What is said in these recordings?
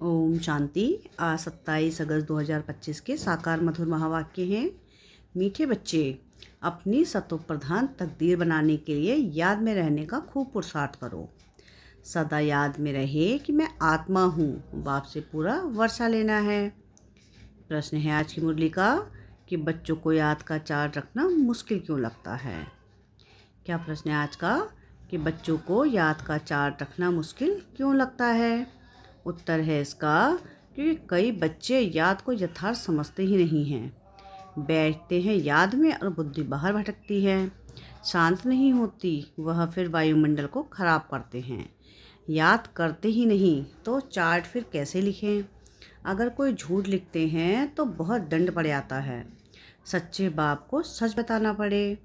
ओम शांति। आज 27 अगस्त 2025 के साकार मधुर महावाक्य हैं। मीठे बच्चे, अपनी सतो प्रधान तकदीर बनाने के लिए याद में रहने का खूब पुरुषार्थ करो। सदा याद में रहे कि मैं आत्मा हूँ, बाप से पूरा वर्षा लेना है। प्रश्न है आज की मुरली का कि बच्चों को याद का चार्ट रखना मुश्किल क्यों लगता है। क्या प्रश्न है आज का कि बच्चों को याद का चार्ट रखना मुश्किल क्यों लगता है। उत्तर है इसका क्योंकि कई बच्चे याद को यथार्थ समझते ही नहीं हैं। बैठते हैं याद में और बुद्धि बाहर भटकती है, शांत नहीं होती। वह फिर वायुमंडल को खराब करते हैं। याद करते ही नहीं तो चार्ट फिर कैसे लिखें। अगर कोई झूठ लिखते हैं तो बहुत दंड पड़ जाता है। सच्चे बाप को सच बताना पड़े।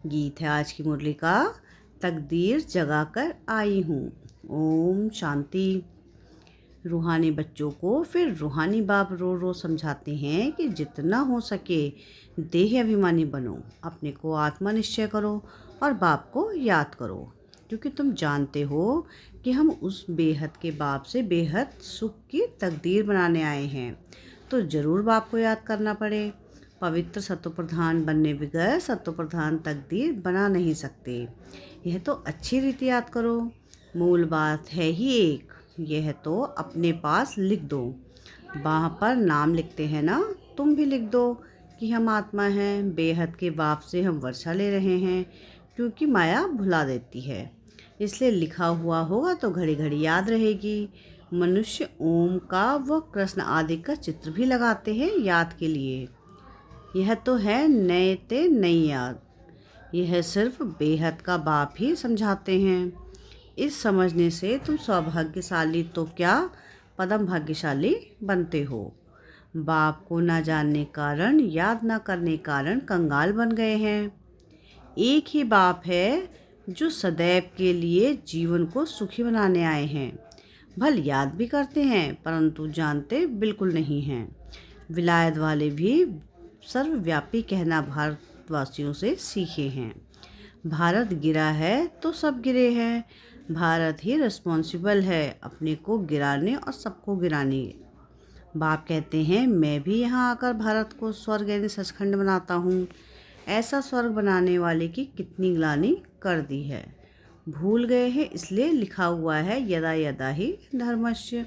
गीत है आज की मुरली का, तकदीर जगा कर आई हूँ। ओम शांति। रूहानी बच्चों को फिर रूहानी बाप रो रो समझाते हैं कि जितना हो सके देह अभिमानी बनो, अपने को आत्मा निश्चय करो और बाप को याद करो, क्योंकि तुम जानते हो कि हम उस बेहद के बाप से बेहद सुख की तकदीर बनाने आए हैं। तो ज़रूर बाप को याद करना पड़े। पवित्र सत्व प्रधान बनने बगैर सत्व प्रधान तकदीर बना नहीं सकते। यह तो अच्छी रीति याद करो। मूल बात है ही एक, यह तो अपने पास लिख दो। वहाँ पर नाम लिखते हैं ना, तुम भी लिख दो कि हम आत्मा हैं, बेहद के बाप से हम वर्षा ले रहे हैं, क्योंकि माया भुला देती है। इसलिए लिखा हुआ होगा तो घड़ी घड़ी याद रहेगी। मनुष्य ओम का व कृष्ण आदि का चित्र भी लगाते हैं याद के लिए। यह तो है नए ते नई याद। यह सिर्फ बेहद का बाप ही समझाते हैं। इस समझने से तुम सौभाग्यशाली तो क्या पदम भाग्यशाली बनते हो। बाप को न जानने कारण, याद न करने कारण कंगाल बन गए हैं। एक ही बाप है जो सदैव के लिए जीवन को सुखी बनाने आए हैं। भल याद भी करते हैं परंतु जानते बिल्कुल नहीं हैं। विलायत वाले भी सर्वव्यापी कहना भारतवासियों से सीखे हैं। भारत गिरा है तो सब गिरे हैं। भारत ही रिस्पॉन्सिबल है अपने को गिराने और सबको गिराने। बाप कहते हैं मैं भी यहाँ आकर भारत को स्वर्ग यानी सचखंड बनाता हूँ। ऐसा स्वर्ग बनाने वाले की कितनी ग्लानि कर दी है। भूल गए हैं इसलिए लिखा हुआ है यदा यदा ही धर्मस्य।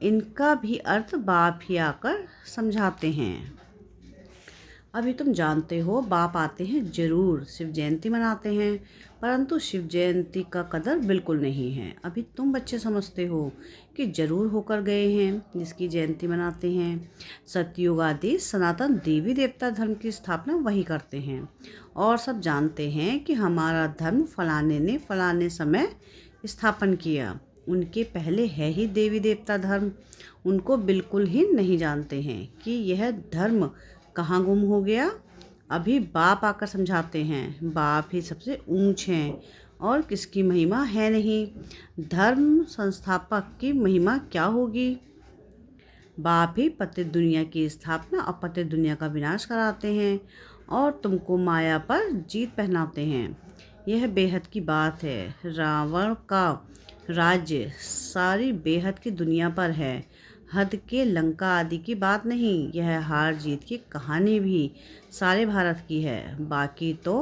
इनका भी अर्थ बाप ही आकर समझाते हैं। अभी तुम जानते हो बाप आते हैं जरूर, शिव जयंती मनाते हैं, परंतु शिव जयंती का कदर बिल्कुल नहीं है। अभी तुम बच्चे समझते हो कि जरूर होकर गए हैं जिसकी जयंती मनाते हैं। सतयुग आदि सनातन देवी देवता धर्म की स्थापना वही करते हैं और सब जानते हैं कि हमारा धर्म फलाने ने फलाने समय स्थापन किया। उनके पहले है ही देवी देवता धर्म। उनको बिल्कुल ही नहीं जानते हैं कि यह धर्म कहाँ गुम हो गया। अभी बाप आकर समझाते हैं। बाप ही सबसे ऊंच हैं और किसकी महिमा है नहीं। धर्म संस्थापक की महिमा क्या होगी। बाप ही पतित दुनिया की स्थापना और पतित दुनिया का विनाश कराते हैं और तुमको माया पर जीत पहनाते हैं। यह बेहद की बात है। रावण का राज्य सारी बेहद की दुनिया पर है। हद के लंका आदि की बात नहीं। यह हार जीत की कहानी भी सारे भारत की है। बाकी तो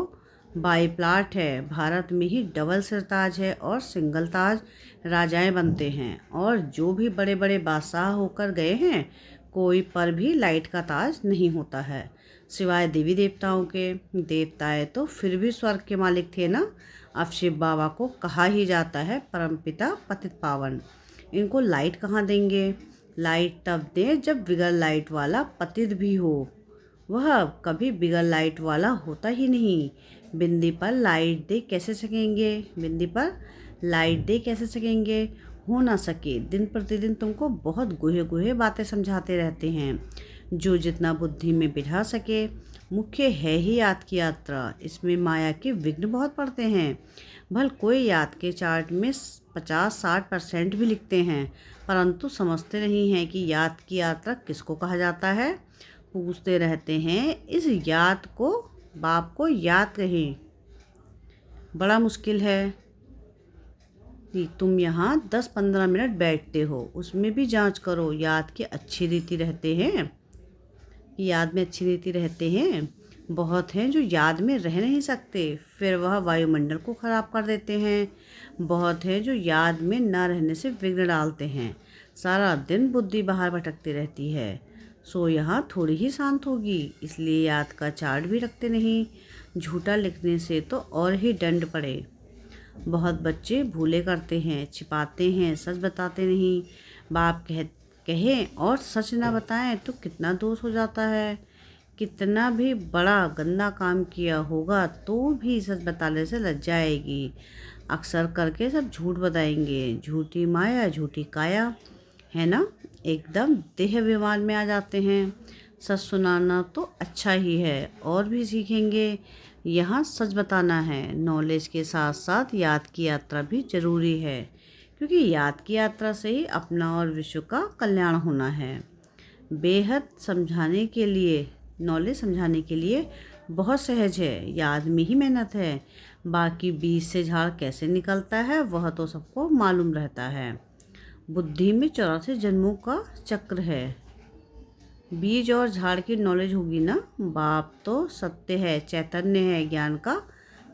बाई प्लाट है। भारत में ही डबल सिरताज है और सिंगल ताज राजाएं बनते हैं। और जो भी बड़े बड़े बादशाह होकर गए हैं, कोई पर भी लाइट का ताज नहीं होता है सिवाय देवी देवताओं के। देवताएं तो फिर भी स्वर्ग के मालिक थे ना। अब शिव बाबा को कहा ही जाता है परमपिता पतित पावन। इनको लाइट कहाँ देंगे। लाइट तब दें जब बिगर लाइट वाला पतित भी हो। वह कभी बिगर लाइट वाला होता ही नहीं। बिंदी पर लाइट दे कैसे सकेंगे। बिंदी पर लाइट दे कैसे सकेंगे। हो ना सके। दिन प्रतिदिन तुमको बहुत गुहे गुहे बातें समझाते रहते हैं, जो जितना बुद्धि में बिठा सके। मुख्य है ही याद की यात्रा। इसमें माया के विघ्न बहुत पड़ते हैं। भल कोई याद के चार्ट में 50-60% भी लिखते हैं, परंतु समझते नहीं हैं कि याद की यात्रा किसको कहा जाता है। पूछते रहते हैं इस याद को बाप को याद कहें। बड़ा मुश्किल है। कि तुम यहाँ 10-15 मिनट बैठते हो, उसमें भी जांच करो याद के अच्छी रीति रहते हैं। याद में अच्छी रीति रहते हैं। बहुत हैं जो याद में रह नहीं सकते, फिर वह वायुमंडल को ख़राब कर देते हैं। बहुत हैं जो याद में न रहने से विघ्न डालते हैं। सारा दिन बुद्धि बाहर भटकती रहती है। सो यहाँ थोड़ी ही शांत होगी, इसलिए याद का चार्ट भी रखते नहीं। झूठा लिखने से तो और ही दंड पड़े। बहुत बच्चे भूले करते हैं, छिपाते हैं, सच बताते नहीं। बाप कहें और सच ना बताएं तो कितना दोष हो जाता है। कितना भी बड़ा गंदा काम किया होगा तो भी सच बताने से लज्जा आएगी। अक्सर करके सब झूठ बताएंगे। झूठी माया झूठी काया, है ना, एकदम देह विमान में आ जाते हैं। सच सुनाना तो अच्छा ही है, और भी सीखेंगे। यहाँ सच बताना है। नॉलेज के साथ साथ याद की यात्रा भी ज़रूरी है, क्योंकि याद की यात्रा से ही अपना और विश्व का कल्याण होना है। बेहद समझाने के लिए, नॉलेज समझाने के लिए बहुत सहज है, याद में ही मेहनत है। बाकी बीज से झाड़ कैसे निकलता है वह तो सबको मालूम रहता है। बुद्धि में 84 जन्मों का चक्र है। बीज और झाड़ की नॉलेज होगी ना। बाप तो सत्य है, चैतन्य है, ज्ञान का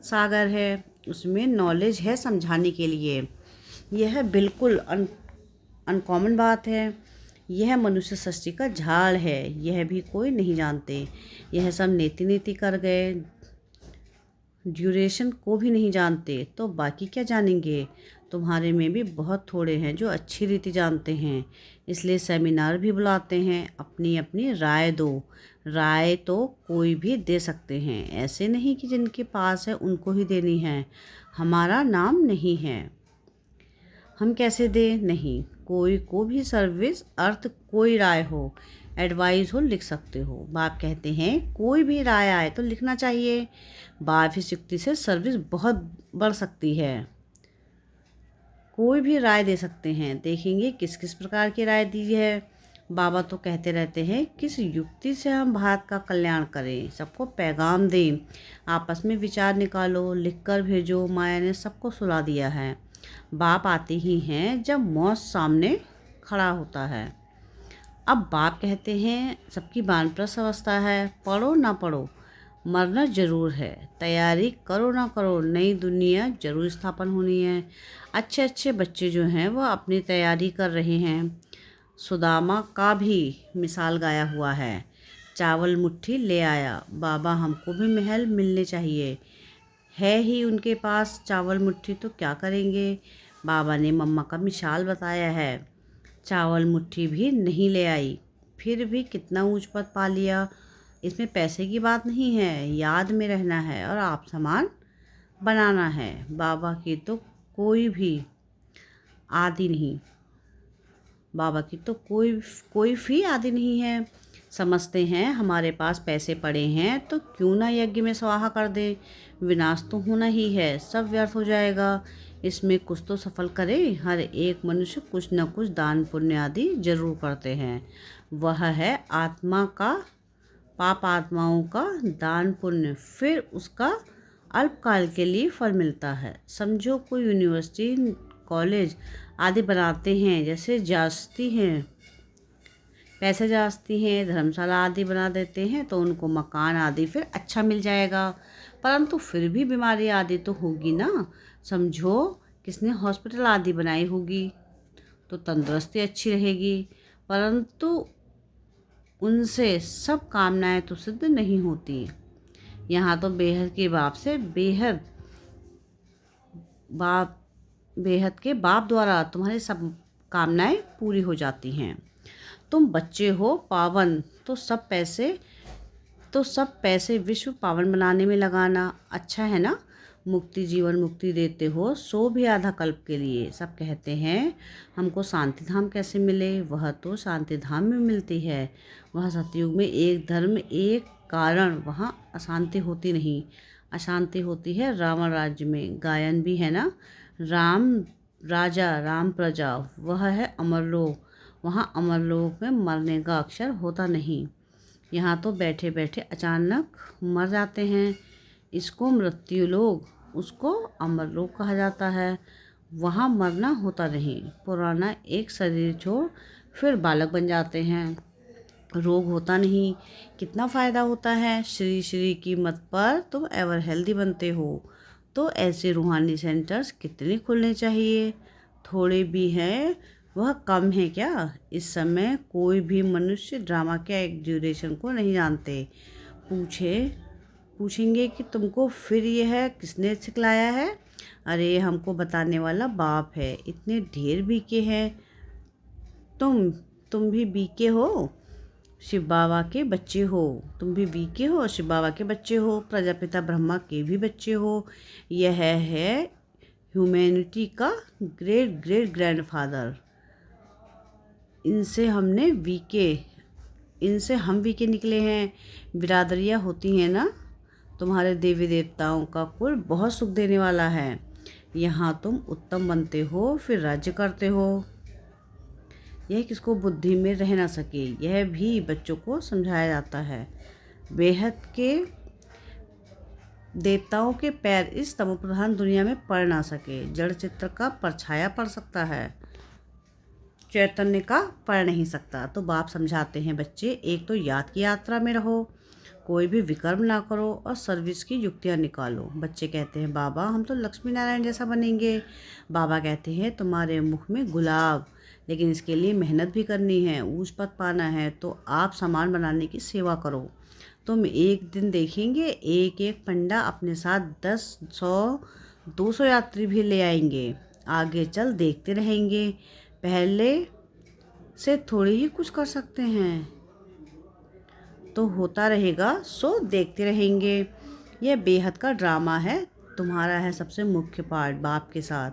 सागर है, उसमें नॉलेज है समझाने के लिए। यह बिल्कुल अनकॉमन बात है। यह मनुष्य सृष्टि का झाड़ है, यह भी कोई नहीं जानते। यह सब नीति नीति कर गए, ड्यूरेशन को भी नहीं जानते, तो बाकी क्या जानेंगे। तुम्हारे में भी बहुत थोड़े हैं जो अच्छी रीति जानते हैं, इसलिए सेमिनार भी बुलाते हैं। अपनी अपनी राय दो। राय तो कोई भी दे सकते हैं, ऐसे नहीं कि जिनके पास है उनको ही देनी है। हमारा नाम नहीं है, हम कैसे दें। नहीं, कोई को भी सर्विस अर्थ कोई राय हो, एडवाइस हो, लिख सकते हो। बाप कहते हैं कोई भी राय आए तो लिखना चाहिए। बाप इस युक्ति से सर्विस बहुत बढ़ सकती है। कोई भी राय दे सकते हैं, देखेंगे किस किस प्रकार की राय दी है। बाबा तो कहते रहते हैं किस युक्ति से हम भारत का कल्याण करें, सबको पैगाम दें। आपस में विचार निकालो, लिखकर भेजो। माया ने सबको सुला दिया है। बाप आते ही हैं जब मौत सामने खड़ा होता है। अब बाप कहते हैं सबकी वानप्रस्थ अवस्था है, पढ़ो ना पढ़ो मरना जरूर है। तैयारी करो ना करो, नई दुनिया जरूर स्थापन होनी है। अच्छे अच्छे बच्चे जो हैं वह अपनी तैयारी कर रहे हैं। सुदामा का भी मिसाल गाया हुआ है। चावल मुट्ठी ले आया, बाबा हमको भी महल मिलने चाहिए। है ही उनके पास चावल मुट्ठी तो क्या करेंगे। बाबा ने मम्मा का मिसाल बताया है। चावल मुट्ठी भी नहीं ले आई, फिर भी कितना ऊंच पद पा लिया। इसमें पैसे की बात नहीं है, याद में रहना है और आप समान बनाना है। बाबा की तो कोई भी आदि नहीं, बाबा की तो कोई फी आदि नहीं है। समझते हैं हमारे पास पैसे पड़े हैं तो क्यों ना यज्ञ में स्वाहा कर दे। विनाश तो होना ही है, सब व्यर्थ हो जाएगा। इसमें कुछ तो सफल करे। हर एक मनुष्य कुछ न कुछ दान पुण्य आदि जरूर करते हैं। वह है आत्मा का, पाप आत्माओं का दान पुण्य, फिर उसका अल्पकाल के लिए फल मिलता है। समझो कोई यूनिवर्सिटी कॉलेज आदि बनाते हैं, जैसे जास्ती हैं, पैसे जास्ती हैं, धर्मशाला आदि बना देते हैं तो उनको मकान आदि फिर अच्छा मिल जाएगा, परंतु फिर भी बीमारी आदि तो होगी ना। समझो किसने हॉस्पिटल आदि बनाई होगी तो तंदुरुस्ती अच्छी रहेगी, परंतु उनसे सब कामनाएं तो सिद्ध नहीं होती। यहाँ तो बेहद के बाप से बेहद के बाप द्वारा तुम्हारी सब कामनाएं पूरी हो जाती हैं। तुम बच्चे हो पावन, तो सब पैसे विश्व पावन बनाने में लगाना अच्छा है ना। मुक्ति जीवन मुक्ति देते हो, सो भी आधा कल्प के लिए। सब कहते हैं हमको शांति धाम कैसे मिले, वह तो शांति धाम में मिलती है। वह सतयुग में एक धर्म एक कारण, वहाँ अशांति होती नहीं। अशांति होती है रावण राज्य में। गायन भी है ना, राम राजा राम प्रजा, वह है अमरलोक। वहाँ अमरलोक में मरने का अक्षर होता नहीं। यहाँ तो बैठे बैठे अचानक मर जाते हैं। इसको मृत्यु लोक, उसको अमरलोक कहा जाता है। वहाँ मरना होता नहीं। पुराना एक शरीर छोड़ फिर बालक बन जाते हैं। रोग होता नहीं। कितना फ़ायदा होता है। श्री श्री की मत पर तुम एवर हेल्दी बनते हो। तो ऐसे रूहानी सेंटर्स कितने खुलने चाहिए। थोड़े भी हैं वह कम है क्या। इस समय कोई भी मनुष्य ड्रामा के एक ड्यूरेशन को नहीं जानते। पूछेंगे कि तुमको फिर यह किसने सिखलाया है। अरे हमको बताने वाला बाप है। इतने ढेर बीके हैं। तुम भी बीके हो। शिव बाबा के बच्चे हो। तुम भी बीके हो, शिव बाबा के बच्चे हो, प्रजापिता ब्रह्मा के भी बच्चे हो। यह है ह्यूमैनिटी का ग्रेट ग्रेट ग्रैंडफादर। इनसे हम वीके निकले हैं। बिरादरियाँ होती हैं ना। तुम्हारे देवी देवताओं का कुल बहुत सुख देने वाला है। यहाँ तुम उत्तम बनते हो फिर राज्य करते हो। यह किसको बुद्धि में रह ना सके, यह भी बच्चों को समझाया जाता है। बेहद के देवताओं के पैर इस तमोप्रधान दुनिया में पड़ ना सके। जड़ चित्र का परछाया पड़ सकता है, चैतन्य का पढ़ नहीं सकता। तो बाप समझाते हैं बच्चे, एक तो याद की यात्रा में रहो, कोई भी विकर्म ना करो और सर्विस की युक्तियाँ निकालो। बच्चे कहते हैं बाबा हम तो लक्ष्मी नारायण जैसा बनेंगे। बाबा कहते हैं तुम्हारे मुख में गुलाब, लेकिन इसके लिए मेहनत भी करनी है, ऊंच पद पाना है। तो आप सामान बनाने की सेवा करो। तुम एक दिन देखेंगे एक एक पंडा अपने साथ 10, 100, 200 यात्री भी ले आएंगे। आगे चल देखते रहेंगे। पहले से थोड़ी ही कुछ कर सकते हैं, तो होता रहेगा सो देखते रहेंगे। यह बेहद का ड्रामा है। तुम्हारा है सबसे मुख्य पार्ट बाप के साथ,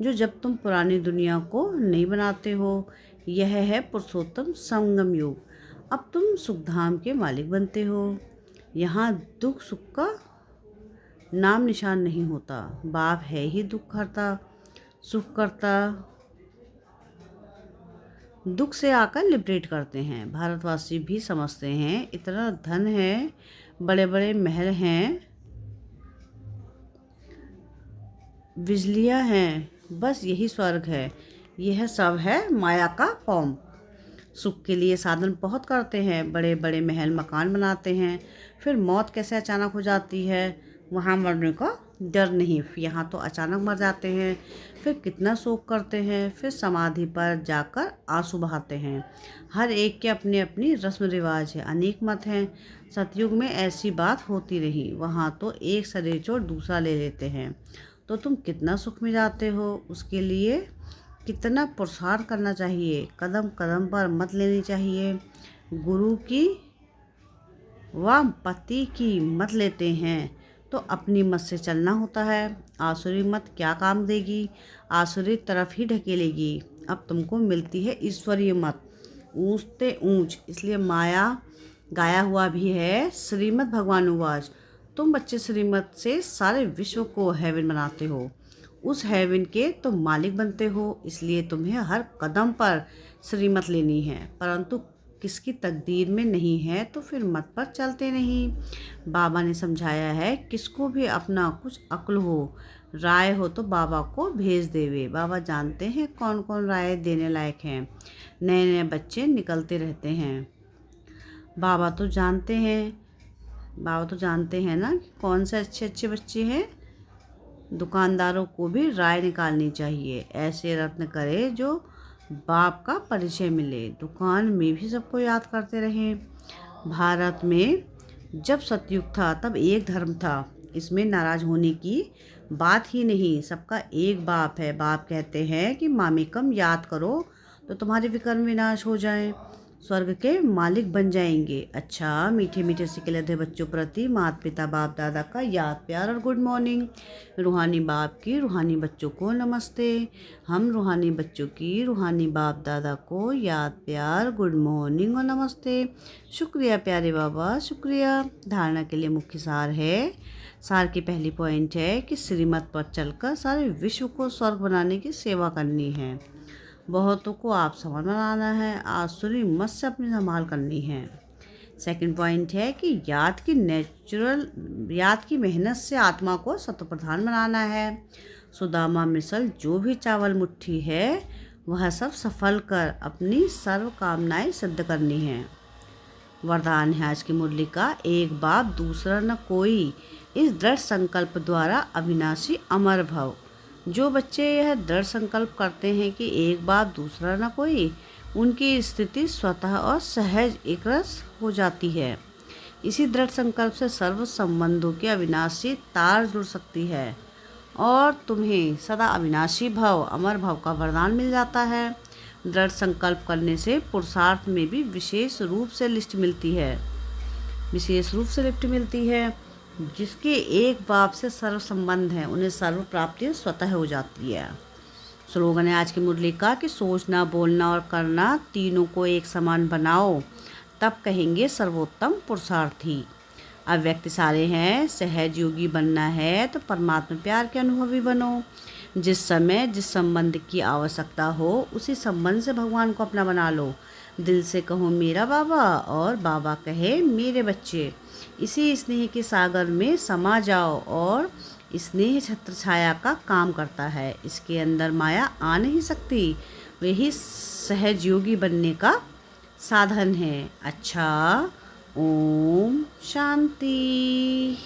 जो जब तुम पुरानी दुनिया को नहीं बनाते हो। यह है पुरुषोत्तम संगम युग। अब तुम सुखधाम के मालिक बनते हो। यहाँ दुख सुख का नाम निशान नहीं होता। बाप है ही दुख हरता, सुख करता। दुख से आकर लिबरेट करते हैं। भारतवासी भी समझते हैं इतना धन है, बड़े बड़े महल हैं, बिजलियां हैं, बस यही स्वर्ग है। यह सब है माया का पौंप। सुख के लिए साधन बहुत करते हैं, बड़े बड़े महल मकान बनाते हैं, फिर मौत कैसे अचानक हो जाती है। वहाँ मरने का डर नहीं, यहाँ तो अचानक मर जाते हैं। फिर कितना शोक करते हैं, फिर समाधि पर जाकर आंसू बहाते हैं। हर एक के अपने अपनी रस्म रिवाज है, अनेक मत हैं। सतयुग में ऐसी बात होती रही, वहाँ तो एक शरीर छोड़ दूसरा ले लेते हैं। तो तुम कितना सुख में जाते हो, उसके लिए कितना पुरुषार्थ करना चाहिए। कदम कदम पर मत लेनी चाहिए। गुरु की व पति की मत लेते हैं तो अपनी मत से चलना होता है। आसुरी मत क्या काम देगी, आसुरी तरफ ही ढकेलेगी। अब तुमको मिलती है ईश्वरीय मत, ऊंचते ऊंच। इसलिए माया गाया हुआ भी है, श्रीमद् भगवानुवाच। तुम बच्चे श्रीमत से सारे विश्व को हेवन बनाते हो, उस हेवन के तुम मालिक बनते हो। इसलिए तुम्हें हर कदम पर श्रीमत लेनी है, परंतु किसकी तकदीर में नहीं है तो फिर मत पर चलते नहीं। बाबा ने समझाया है, किसको भी अपना कुछ अक्ल हो, राय हो तो बाबा को भेज देवे। बाबा जानते हैं कौन कौन राय देने लायक हैं। नए नए बच्चे निकलते रहते हैं। बाबा तो जानते हैं ना कि कौन से अच्छे अच्छे बच्चे हैं। दुकानदारों को भी राय निकालनी चाहिए, ऐसे रत्न करे जो बाप का परिचय मिले। दुकान में भी सबको याद करते रहें। भारत में जब सतयुग था तब एक धर्म था, इसमें नाराज होने की बात ही नहीं। सबका एक बाप है। बाप कहते हैं कि मामेकम याद करो तो तुम्हारे विकर्म विनाश हो जाएं, स्वर्ग के मालिक बन जाएंगे। अच्छा मीठे मीठे सिकलधे बच्चों प्रति माता पिता बाप दादा का याद प्यार और गुड मॉर्निंग। रूहानी बाप की रूहानी बच्चों को नमस्ते। हम रूहानी बच्चों की रूहानी बाप दादा को याद प्यार गुड मॉर्निंग और नमस्ते। शुक्रिया प्यारे बाबा, शुक्रिया। धारणा के लिए मुख्य सार है। सार की पहली पॉइंट है कि श्रीमत पर चलकर सारे विश्व को स्वर्ग बनाने की सेवा करनी है। बहुतों को आप समान बनाना है, आसुरी मत से अपनी संभाल करनी है। सेकंड पॉइंट है कि याद की मेहनत से आत्मा को सत्व प्रधान बनाना है। सुदामा मिसल जो भी चावल मुट्ठी है, वह सब सफल कर अपनी सर्व कामनाएं सिद्ध करनी है। वरदान है आज की मुरली का, एक बाप दूसरा न कोई, इस दृढ़ संकल्प द्वारा अविनाशी अमर भव। जो बच्चे यह दृढ़ संकल्प करते हैं कि एक बाप दूसरा न कोई, उनकी स्थिति स्वतः और सहज एकरस हो जाती है। इसी दृढ़ संकल्प से सर्व संबंधों की अविनाशी तार जुड़ सकती है और तुम्हें सदा अविनाशी भव, अमर भव का वरदान मिल जाता है। दृढ़ संकल्प करने से पुरुषार्थ में भी विशेष रूप से लिफ्ट मिलती है। जिसके एक बाप से सर्व संबंध है, उन्हें सर्व प्राप्ति स्वतः हो जाती है। स्लोगन है आज की मुरली का कि सोचना, बोलना और करना तीनों को एक समान बनाओ, तब कहेंगे सर्वोत्तम पुरुषार्थी। अब व्यक्ति सारे हैं, सहज योगी बनना है तो परमात्मा प्यार के अनुभवी बनो। जिस समय जिस संबंध की आवश्यकता हो, उसी संबंध से भगवान को अपना बना लो। दिल से कहो मेरा बाबा और बाबा कहे मेरे बच्चे। इसी स्नेह के सागर में समा जाओ और स्नेह छत्र छाया का काम करता है। इसके अंदर माया आ नहीं सकती। वही सहज योगी बनने का साधन है। अच्छा, ओम शांति।